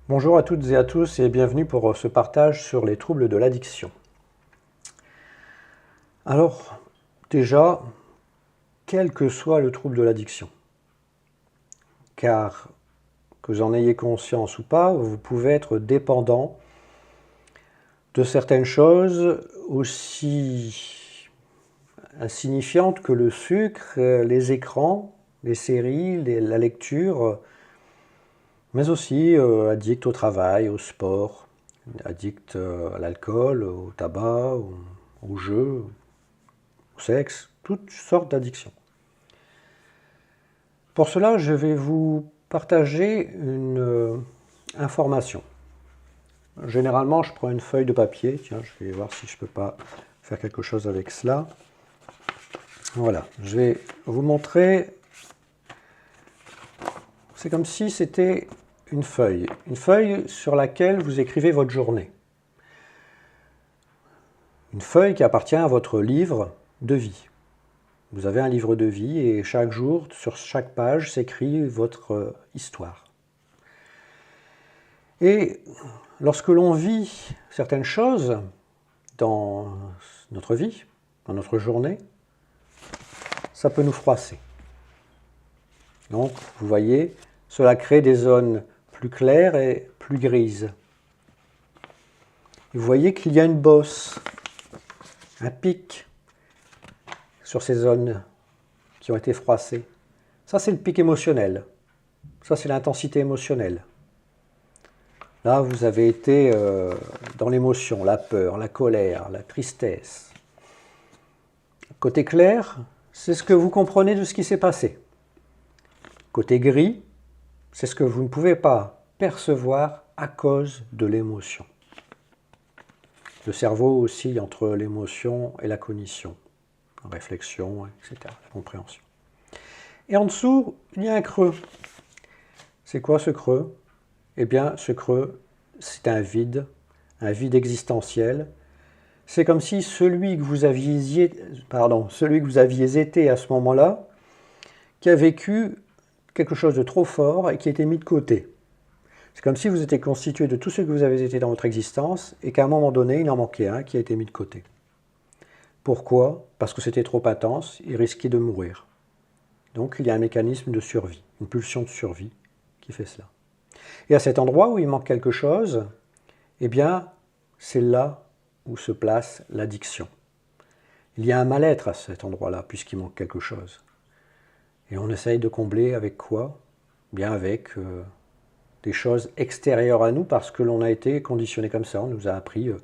Bonjour à toutes et à tous et bienvenue pour ce partage sur les troubles de l'addiction. Alors, déjà, quel que soit le trouble de l'addiction, car que vous en ayez conscience ou pas, vous pouvez être dépendant de certaines choses aussi insignifiantes que le sucre, les écrans, les séries, la lecture, mais aussi addict au travail, au sport, addict à l'alcool, au tabac, au jeu, au sexe, toutes sortes d'addictions. Pour cela, je vais vous partager une information. Généralement, je prends une feuille de papier. Tiens, je vais voir si je ne peux pas faire quelque chose avec cela. Voilà, je vais vous montrer. C'est comme si c'était une feuille sur laquelle vous écrivez votre journée. Une feuille qui appartient à votre livre de vie. Vous avez un livre de vie et chaque jour, sur chaque page, s'écrit votre histoire. Et lorsque l'on vit certaines choses dans notre vie, dans notre journée, ça peut nous froisser. Donc, vous voyez, cela crée des zones plus claires et plus grises. Vous voyez qu'il y a une bosse, un pic sur ces zones qui ont été froissées. Ça, c'est le pic émotionnel. Ça, c'est l'intensité émotionnelle. Là, vous avez été dans l'émotion, la peur, la colère, la tristesse. Côté clair, c'est ce que vous comprenez de ce qui s'est passé. Côté gris, c'est ce que vous ne pouvez pas percevoir à cause de l'émotion. Le cerveau oscille entre l'émotion et la cognition, la réflexion, etc., la compréhension. Et en dessous, il y a un creux. C'est quoi ce creux? Eh bien, ce creux, c'est un vide existentiel. C'est comme si celui que vous aviez été à ce moment-là, qui a vécu quelque chose de trop fort et qui a été mis de côté. C'est comme si vous étiez constitué de tout ce que vous avez été dans votre existence et qu'à un moment donné, il en manquait un qui a été mis de côté. Pourquoi? Parce que c'était trop intense, il risquait de mourir. Donc il y a un mécanisme de survie, une pulsion de survie qui fait cela. Et à cet endroit où il manque quelque chose, eh bien, c'est là où se place l'addiction. Il y a un mal-être à cet endroit-là, puisqu'il manque quelque chose. Et on essaye de combler avec quoi? Bien avec des choses extérieures à nous, parce que l'on a été conditionné comme ça. On nous a appris, on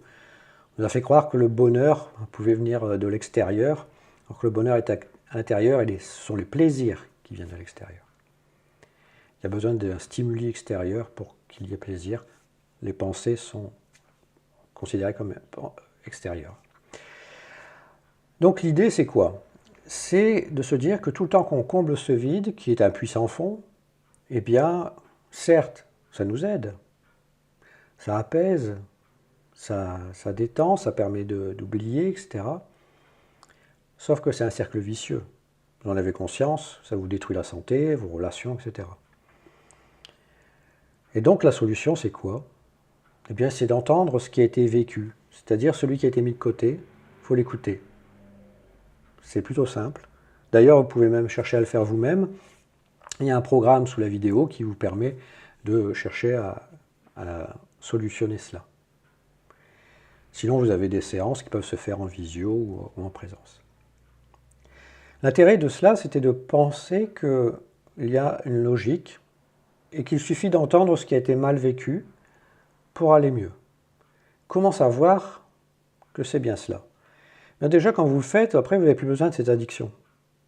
nous a fait croire que le bonheur pouvait venir de l'extérieur, alors que le bonheur est à l'intérieur et ce sont les plaisirs qui viennent de l'extérieur. Il y a besoin d'un stimuli extérieur pour qu'il y ait plaisir. Les pensées sont considérées comme extérieures. Donc l'idée, c'est quoi? C'est de se dire que tout le temps qu'on comble ce vide, qui est un puissant fond, eh bien, certes, ça nous aide, ça apaise, ça détend, ça permet d'oublier, etc. Sauf que c'est un cercle vicieux. Vous en avez conscience, ça vous détruit la santé, vos relations, etc. Et donc la solution, c'est quoi? Eh bien, c'est d'entendre ce qui a été vécu, c'est-à-dire celui qui a été mis de côté, il faut l'écouter. C'est plutôt simple. D'ailleurs, vous pouvez même chercher à le faire vous-même. Il y a un programme sous la vidéo qui vous permet de chercher à solutionner cela. Sinon, vous avez des séances qui peuvent se faire en visio ou en présence. L'intérêt de cela, c'était de penser qu'il y a une logique et qu'il suffit d'entendre ce qui a été mal vécu pour aller mieux. Comment savoir que c'est bien cela? Bien déjà, quand vous le faites, après, vous n'avez plus besoin de cette addiction.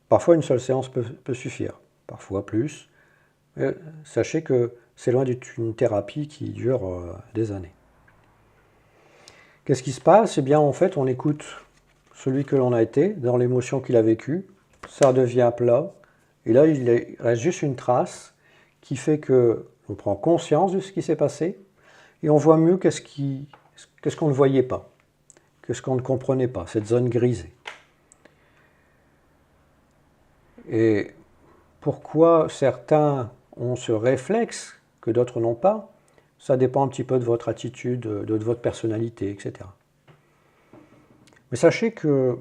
Parfois, une seule séance peut suffire, parfois plus. Mais sachez que c'est loin d'être une thérapie qui dure des années. Qu'est-ce qui se passe? Eh bien, en fait, on écoute celui que l'on a été, dans l'émotion qu'il a vécue, ça devient plat, et là, il reste juste une trace qui fait que on prend conscience de ce qui s'est passé, et on voit mieux qu'est-ce qu'on ne voyait pas, qu'est-ce qu'on ne comprenait pas, cette zone grisée. Et pourquoi certains ont ce réflexe que d'autres n'ont pas? Ça dépend un petit peu de votre attitude, de votre personnalité, etc. Mais sachez que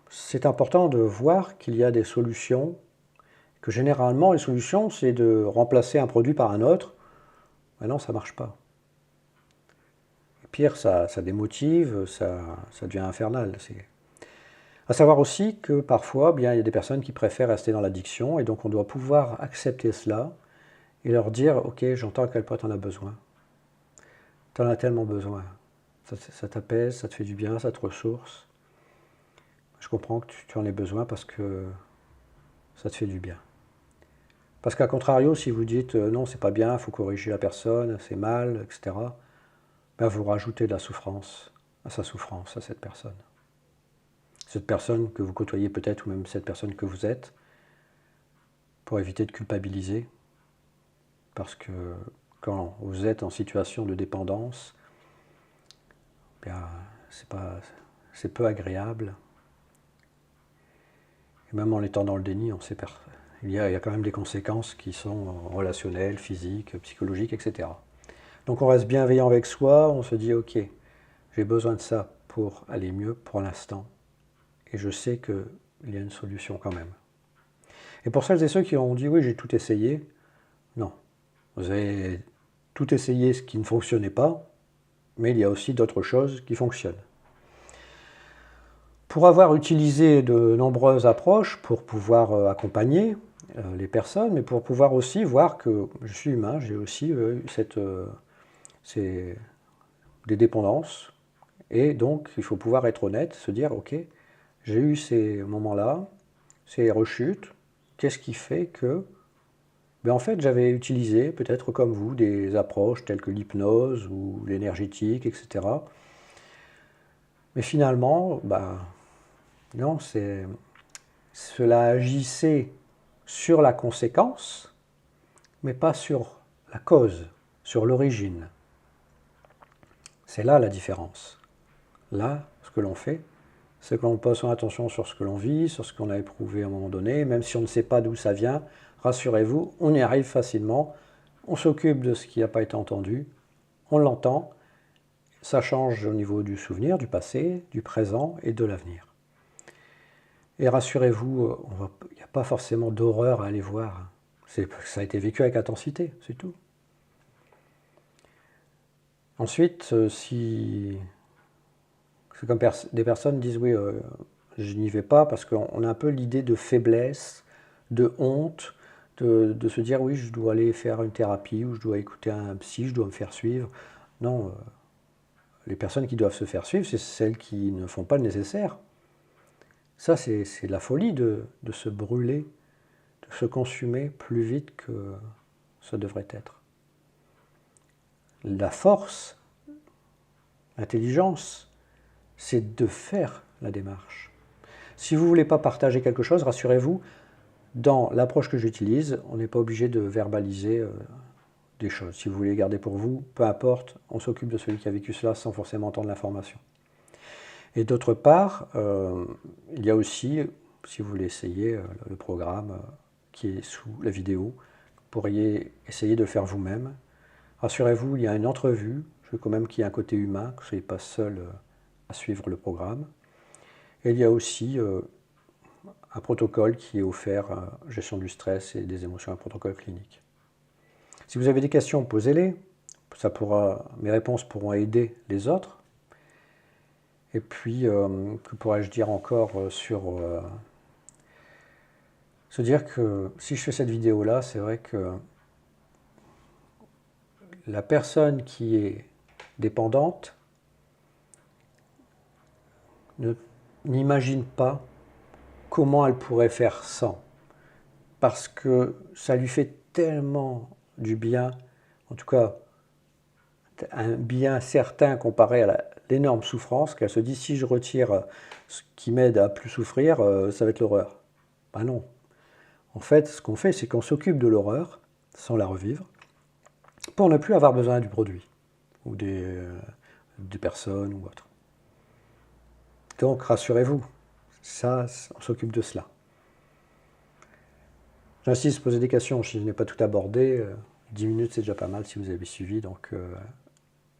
c'est important de voir qu'il y a des solutions, que généralement les solutions c'est de remplacer un produit par un autre. Ben non, ça ne marche pas. Et pire, ça démotive, ça devient infernal. À savoir aussi que parfois, bien, il y a des personnes qui préfèrent rester dans l'addiction et donc on doit pouvoir accepter cela et leur dire, ok, j'entends à quel point tu en as besoin. Tu en as tellement besoin. Ça t'apaise, ça te fait du bien, ça te ressource. Je comprends que tu en aies besoin parce que ça te fait du bien. Parce qu'à contrario, si vous dites non, c'est pas bien, il faut corriger la personne, c'est mal, etc., ben vous rajoutez de la souffrance à sa souffrance, à cette personne. Cette personne que vous côtoyez peut-être, ou même cette personne que vous êtes, pour éviter de culpabiliser. Parce que quand vous êtes en situation de dépendance, bien, c'est peu agréable. Et même en étant dans le déni, on sait il y a quand même des conséquences qui sont relationnelles, physiques, psychologiques, etc. Donc on reste bienveillant avec soi, on se dit ok, j'ai besoin de ça pour aller mieux pour l'instant. Et je sais qu'il y a une solution quand même. Et pour celles et ceux qui ont dit oui, j'ai tout essayé, non. Vous avez tout essayé ce qui ne fonctionnait pas, mais il y a aussi d'autres choses qui fonctionnent. Pour avoir utilisé de nombreuses approches pour pouvoir accompagner les personnes, mais pour pouvoir aussi voir que je suis humain, j'ai aussi des dépendances, et donc il faut pouvoir être honnête, se dire ok, j'ai eu ces moments-là, ces rechutes, qu'est-ce qui fait que en fait, j'avais utilisé, peut-être comme vous, des approches telles que l'hypnose ou l'énergétique, etc. Mais finalement, non, cela agissait sur la conséquence, mais pas sur la cause, sur l'origine. C'est là la différence. Là, ce que l'on fait, c'est que l'on pose son attention sur ce que l'on vit, sur ce qu'on a éprouvé à un moment donné, même si on ne sait pas d'où ça vient, rassurez-vous, on y arrive facilement, on s'occupe de ce qui n'a pas été entendu, on l'entend, ça change au niveau du souvenir, du passé, du présent et de l'avenir. Et rassurez-vous, il n'y a pas forcément d'horreur à aller voir, ça a été vécu avec intensité, c'est tout. Ensuite, si c'est comme des personnes disent oui, je n'y vais pas parce qu'on a un peu l'idée de faiblesse, de honte, de se dire oui, je dois aller faire une thérapie ou je dois écouter un psy, je dois me faire suivre. Non, les personnes qui doivent se faire suivre, c'est celles qui ne font pas le nécessaire. Ça, c'est la folie de se brûler, de se consumer plus vite que ça devrait être. La force, l'intelligence, c'est de faire la démarche. Si vous ne voulez pas partager quelque chose, rassurez-vous, dans l'approche que j'utilise, on n'est pas obligé de verbaliser des choses. Si vous voulez les garder pour vous, peu importe, on s'occupe de celui qui a vécu cela sans forcément entendre l'information. Et d'autre part, il y a aussi, si vous voulez essayer le programme qui est sous la vidéo, vous pourriez essayer de le faire vous-même. Rassurez-vous, il y a une entrevue, je veux quand même qu'il y ait un côté humain, que vous ne soyez pas seul à suivre le programme. Et il y a aussi un protocole qui est offert, gestion du stress et des émotions, un protocole clinique. Si vous avez des questions, posez-les. Mes réponses pourront aider les autres. Et puis, que pourrais-je dire encore se dire que si je fais cette vidéo-là, c'est vrai que la personne qui est dépendante n'imagine pas comment elle pourrait faire sans. Parce que ça lui fait tellement du bien, en tout cas un bien certain comparé à l'énorme souffrance, qu'elle se dit si je retire ce qui m'aide à plus souffrir, ça va être l'horreur. Ben non. En fait, ce qu'on fait, c'est qu'on s'occupe de l'horreur, sans la revivre, pour ne plus avoir besoin du produit, ou des personnes, ou autre. Donc, rassurez-vous, ça, on s'occupe de cela. J'insiste, posez des questions, si je n'ai pas tout abordé, 10 minutes, c'est déjà pas mal si vous avez suivi. Donc,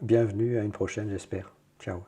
bienvenue, à une prochaine, j'espère. Ciao.